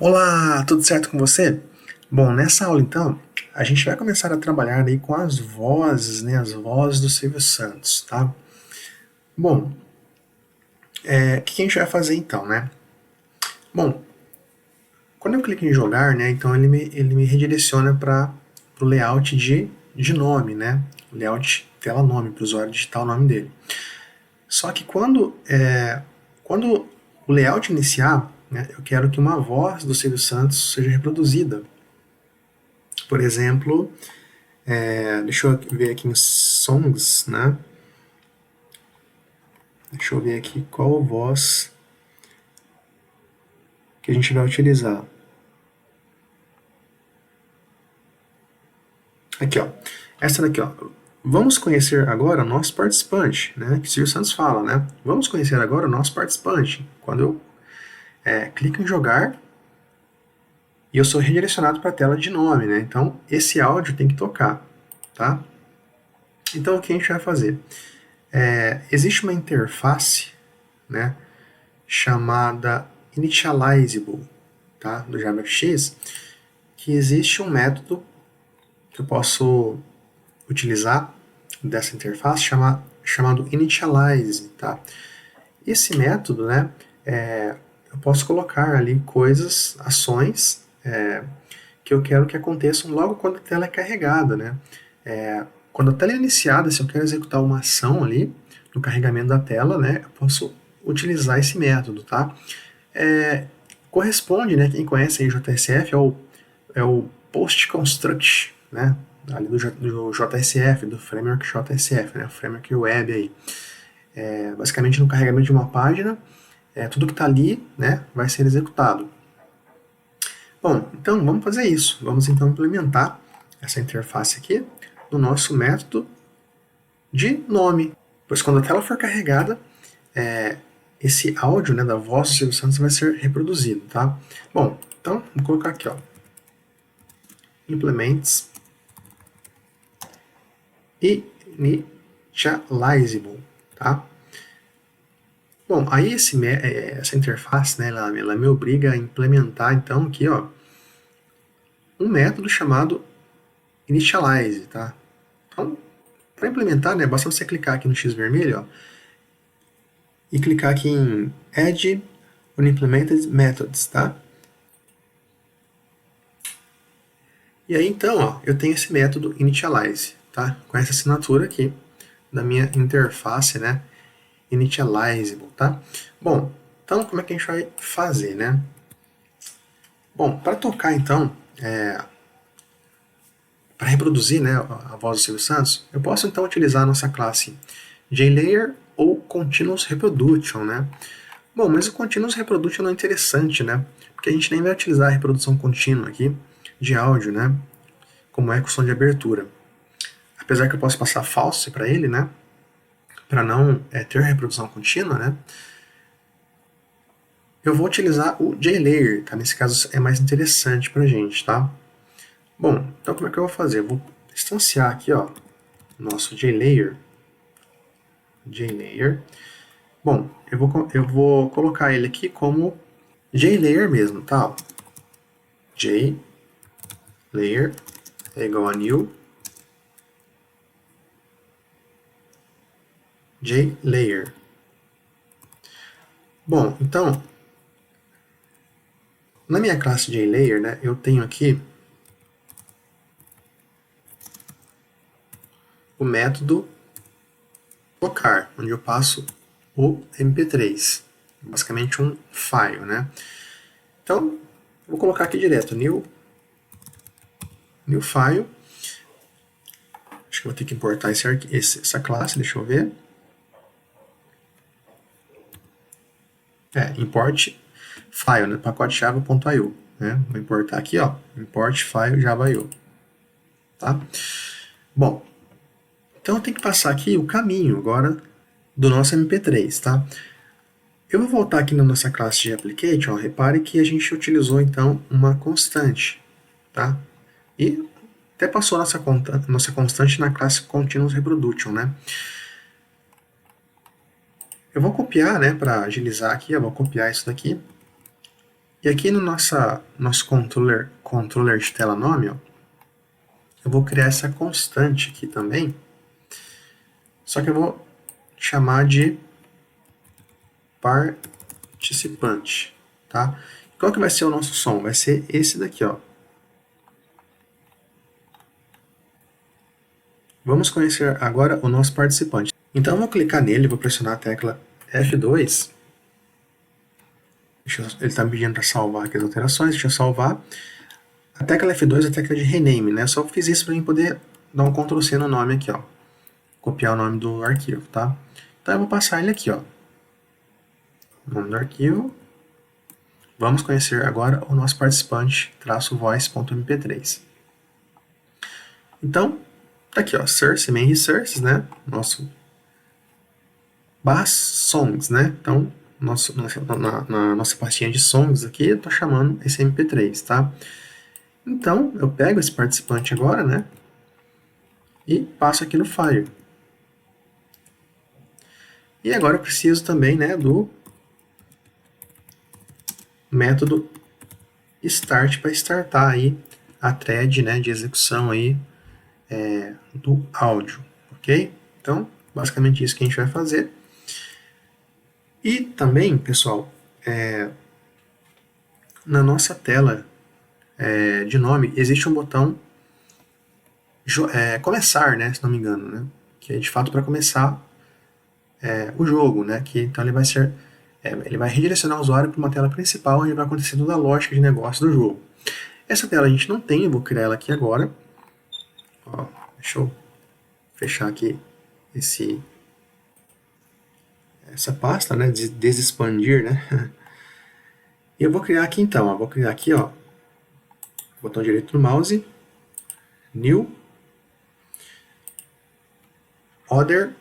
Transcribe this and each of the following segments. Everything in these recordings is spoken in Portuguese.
Olá, tudo certo com você? Bom, nessa aula então, a gente vai começar a trabalhar aí com as vozes, né, as vozes do Silvio Santos, tá? Bom, o que a gente vai fazer então, né? Bom, quando eu clico em jogar, né, então ele me redireciona para o layout de nome, né? O layout tela nome, para o usuário digitar o nome dele. Só que quando o layout iniciar, né, eu quero que uma voz do Silvio Santos seja reproduzida. Por exemplo, deixa eu ver aqui em Songs, né? Deixa eu ver aqui qual voz que a gente vai utilizar. Aqui, ó. Essa daqui, ó. Vamos conhecer agora o nosso participante, né? Que o Silvio Santos fala, né? Vamos conhecer agora o nosso participante. Quando eu clico em jogar e eu sou redirecionado para a tela de nome, né? Então, esse áudio tem que tocar, tá? Então, o que a gente vai fazer? Existe uma interface, né? Chamada initializable, tá? Do JavaFX, que existe um método que eu posso utilizar dessa interface chamado initialize, tá? Esse método, né, eu posso colocar ali coisas, ações que eu quero que aconteçam logo quando a tela é carregada, né? Quando a tela é iniciada, se eu quero executar uma ação ali no carregamento da tela, né, eu posso utilizar esse método, tá? É, corresponde, né, quem conhece aí JSF, é o Post Construct, né, ali do JSF, do framework JSF, né, o framework web aí. Basicamente, no carregamento de uma página, tudo que está ali, né, vai ser executado. Bom, então vamos fazer isso. Vamos então implementar essa interface aqui no nosso método de nome. Pois quando a tela for carregada, esse áudio, né, da voz do Silvio Santos vai ser reproduzido, tá? Bom, então vou colocar aqui, ó, implements initializable, tá? Bom, aí essa interface, né, ela me obriga a implementar, então, aqui, ó, um método chamado initialize, tá? Então, para implementar, né, basta você clicar aqui no X vermelho, ó, e clicar aqui em Add Unimplemented Methods, tá? E aí, então, ó, eu tenho esse método initialize, tá? Com essa assinatura aqui da minha interface, né, initializable, tá? Bom, então como é que a gente vai fazer, né? Bom, para tocar então, para reproduzir, né, a voz do Silvio Santos, eu posso então utilizar a nossa classe JLayer ou Continuous Reproduction, né? Bom, mas o Continuous Reproduction não é interessante, né? Porque a gente nem vai utilizar a reprodução contínua aqui de áudio, né? Como é com o som de abertura. Apesar que eu posso passar false para ele, né? Para não ter reprodução contínua, né? Eu vou utilizar o JLayer, tá? Nesse caso é mais interessante para a gente, tá? Bom, então como é que eu vou fazer? Eu vou instanciar aqui, ó, nosso JLayer. JLayer. Bom, eu vou colocar ele aqui como JLayer mesmo, tá? JLayer é igual a new JLayer. Bom, então, na minha classe JLayer, né, eu tenho aqui o método tocar, onde eu passo o MP3, basicamente um file, né? Então, vou colocar aqui direto, new file. Acho que vou ter que importar essa classe, deixa eu ver. Import file, né, pacote java.io, né? Vou importar aqui, ó, import file java.io, tá? Bom, então eu tenho que passar aqui o caminho agora do nosso MP3, tá? Eu vou voltar aqui na nossa classe de application, ó, repare que a gente utilizou então uma constante, tá? E até passou nossa constante na classe continuous reproduction, né? Eu vou copiar, né, para agilizar aqui, eu vou copiar isso daqui E aqui no nosso controller de tela nome, ó, eu vou criar essa constante aqui também, só que eu vou chamar de participante, tá? Qual que vai ser o nosso som? Vai ser esse daqui, ó. Vamos conhecer agora o nosso participante. Então eu vou clicar nele, vou pressionar a tecla F2. Ele está me pedindo para salvar aqui as alterações, deixa eu salvar. A tecla F2 é a tecla de rename, né? Só fiz isso para mim poder dar um Ctrl C no nome aqui, ó. Copiar o nome do arquivo, tá? Então eu vou passar ele aqui, ó. Nome do arquivo. Vamos conhecer agora o nosso participante -voice.mp3. Então, tá aqui, ó, source, main resources, né? Nosso songs, né? Então, na nossa pastinha de songs aqui, eu tô chamando esse mp3, tá? Então, eu pego esse participante agora, né? E passo aqui no Fire. E agora eu preciso também, né, do método start para startar aí a thread, né, de execução aí do áudio, ok? Então, basicamente isso que a gente vai fazer. E também, pessoal, na nossa tela de nome existe um botão começar, né, se não me engano, né, que é de fato para começar o jogo, né, que então ele vai redirecionar o usuário para uma tela principal onde vai acontecer toda a lógica de negócio do jogo. Essa tela a gente não tem, eu vou criar ela aqui agora. Ó, deixa eu fechar aqui essa pasta, né, de desexpandir, né. E eu vou criar aqui então, ó, vou criar aqui, ó, botão direito do mouse, New, Other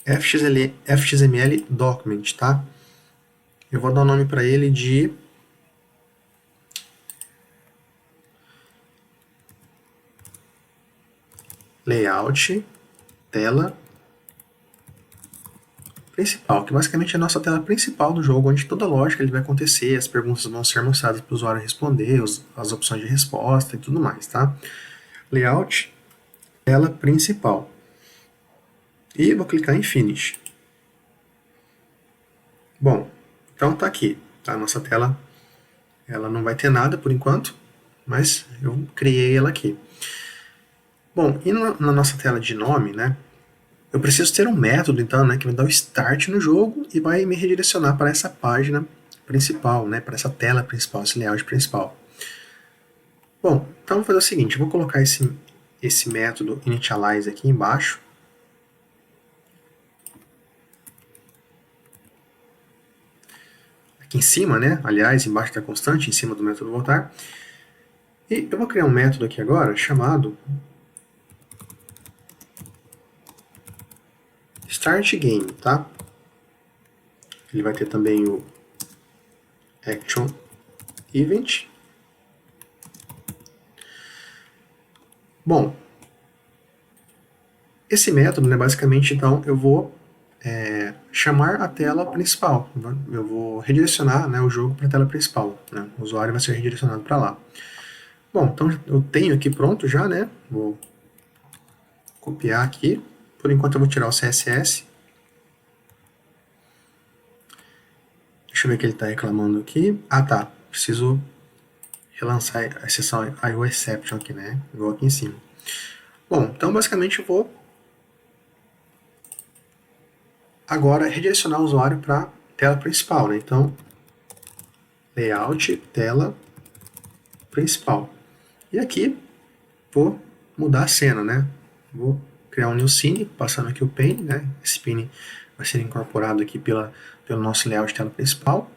FXML Document, tá? Eu vou dar o nome para ele de Layout Tela Principal, que basicamente é a nossa tela principal do jogo, onde toda a lógica ele vai acontecer, as perguntas vão ser mostradas para o usuário responder, as opções de resposta e tudo mais, tá? Layout Tela Principal. E vou clicar em Finish. Bom, então tá aqui, tá? A nossa tela, ela não vai ter nada por enquanto, mas eu criei ela aqui. Bom, e na nossa tela de nome, né, eu preciso ter um método, então, né, que vai dar o start no jogo e vai me redirecionar para essa página principal, né, para essa tela principal, esse layout principal. Bom, então vou fazer o seguinte, eu vou colocar esse método initialize aqui embaixo. Aqui em cima, né, aliás, embaixo da constante, em cima do método voltar. E eu vou criar um método aqui agora chamado Start Game, tá? Ele vai ter também o Action Event. Bom, esse método, né, basicamente, então, eu vou chamar a tela principal. Eu vou redirecionar, né, o jogo para a tela principal. Né? O usuário vai ser redirecionado para lá. Bom, então eu tenho aqui pronto já, né? Vou copiar aqui. Por enquanto eu vou tirar o CSS. Deixa eu ver o que ele está reclamando aqui. Ah, tá. Preciso relançar a seção IO Exception aqui, né? Igual aqui em cima. Bom, então basicamente eu vou agora redirecionar o usuário para a tela principal, né? Então, layout, tela principal. E aqui vou mudar a cena, né? Vou criar um new scene, passando aqui o pane, né? Esse pane vai ser incorporado aqui pelo nosso layout de tela principal.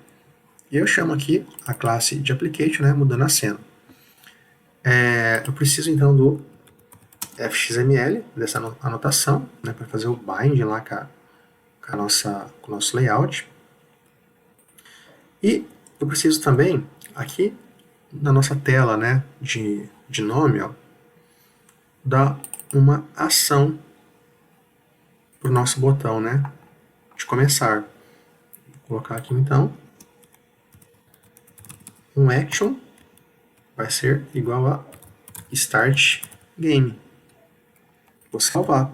E eu chamo aqui a classe de application, né? Mudando a cena. Eu preciso então do FXML, dessa anotação, né? Para fazer o bind lá com o nosso layout. E eu preciso também, aqui na nossa tela, né, de nome, ó, dar uma ação para o nosso botão, né, de começar. Vou colocar aqui então um action vai ser igual a start game. Vou salvar.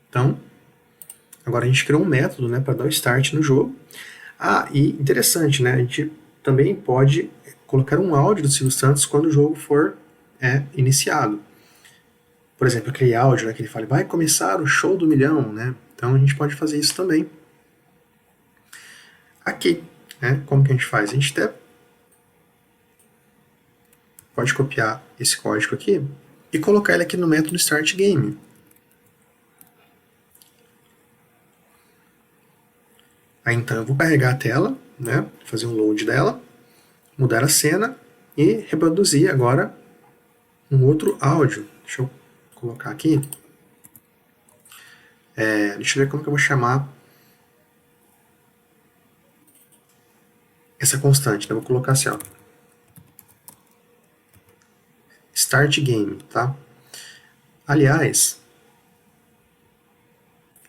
Então, agora a gente criou um método, né, para dar o start no jogo. Ah, e interessante, né, a gente também pode colocar um áudio do Silvio Santos quando o jogo for iniciado. Por exemplo, aquele áudio, né, que ele fala, vai começar o show do milhão, né? Então a gente pode fazer isso também. Aqui, né, como que a gente faz? A gente até pode copiar esse código aqui e colocar ele aqui no método start game. Aí então eu vou carregar a tela, né, fazer um load dela, mudar a cena e reproduzir agora um outro áudio. Deixa eu colocar aqui. Deixa eu ver como que eu vou chamar essa constante. Né? Eu vou colocar assim, ó, start game, tá? Aliás,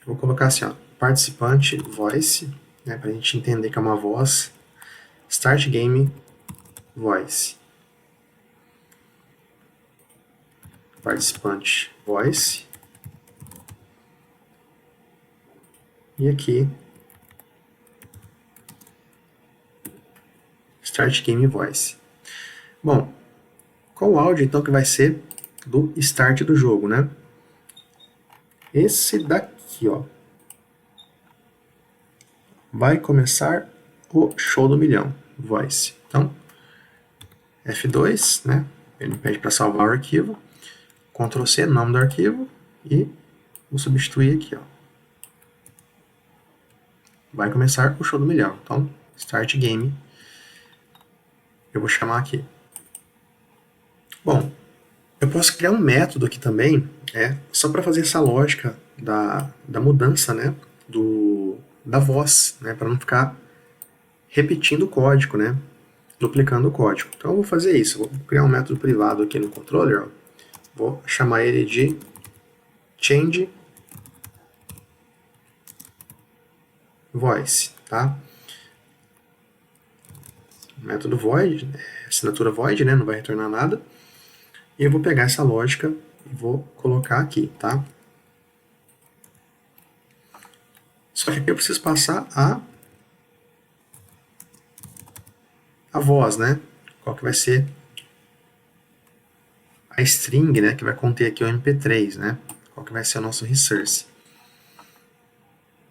eu vou colocar assim, ó, participante voice, né, para a gente entender que é uma voz. Start game voice. Participante voice. E aqui start game voice. Bom, qual o áudio então que vai ser do start do jogo, né? Esse daqui, ó. Vai começar o show do milhão, voice. Então, F2, né? Ele me pede para salvar o arquivo. Ctrl C, nome do arquivo, e vou substituir aqui, ó. Vai começar o show do milhão. Então, start game. Eu vou chamar aqui. Bom, eu posso criar um método aqui também, só para fazer essa lógica da mudança, né, da voz, né, para não ficar repetindo o código, né, duplicando o código. Então eu vou fazer isso, vou criar um método privado aqui no controller, ó. Vou chamar ele de change voice, tá? Método void, assinatura void, né, não vai retornar nada. E eu vou pegar essa lógica e vou colocar aqui, tá? Só que aqui eu preciso passar a voz, né? Qual que vai ser a string, né, que vai conter aqui o MP3, né? Qual que vai ser o nosso resource.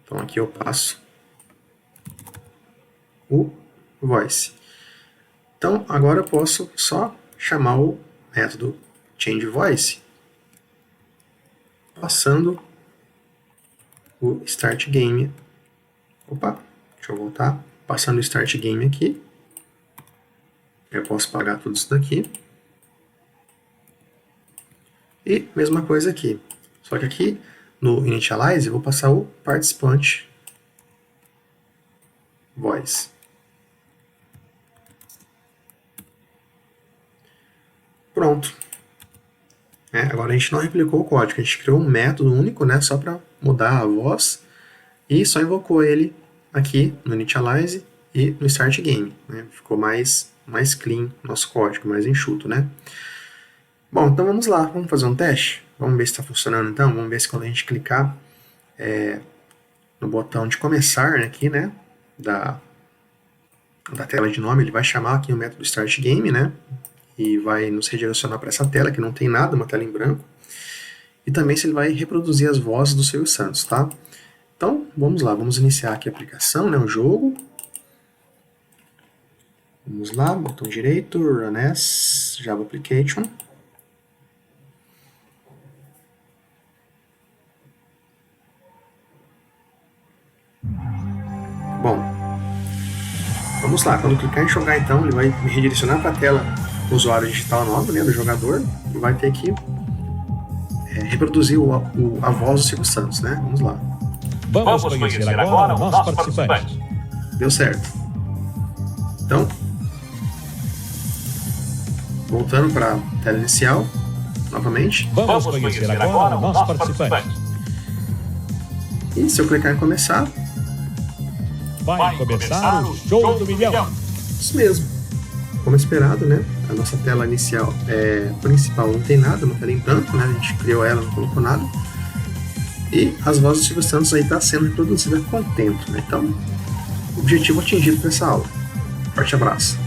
Então aqui eu passo o voice. Então agora eu posso só chamar o método change voice, passando o start game. Opa, deixa eu voltar. Passando o start game aqui. Eu posso apagar tudo isso daqui. E mesma coisa aqui. Só que aqui no initialize eu vou passar o participante voice. Pronto. Agora a gente não replicou o código, a gente criou um método único, né, só para mudar a voz e só invocou ele aqui no initialize e no start game. Né? Ficou mais clean nosso código, mais enxuto, né? Bom, então vamos lá, vamos fazer um teste? Vamos ver se está funcionando então, vamos ver se quando a gente clicar no botão de começar aqui, né, da tela de nome, ele vai chamar aqui o método start game, né, e vai nos redirecionar para essa tela que não tem nada, uma tela em branco, e também se ele vai reproduzir as vozes do Silvio Santos, tá? Então, vamos lá, vamos iniciar aqui a aplicação, né, o jogo. Vamos lá, botão direito, Run as, Java Application. Bom, vamos lá, quando clicar em jogar então, ele vai me redirecionar para a tela do usuário digital nova, né, do jogador, e vai ter que reproduzir a voz do Silvio Santos, né? Vamos lá. Vamos conhecer agora o nosso participante. Deu certo. Então, voltando para a tela inicial, novamente. Vamos conhecer agora o nosso participante. E se eu clicar em começar, vai começar o show do milhão. Isso mesmo. como esperado, né? A nossa tela inicial principal não tem nada, uma tela em branco, né? A gente criou ela, não colocou nada. E as vozes do Silvio Santos aí tá sendo reproduzida com tempo, né? Então, objetivo atingido para essa aula. Forte abraço.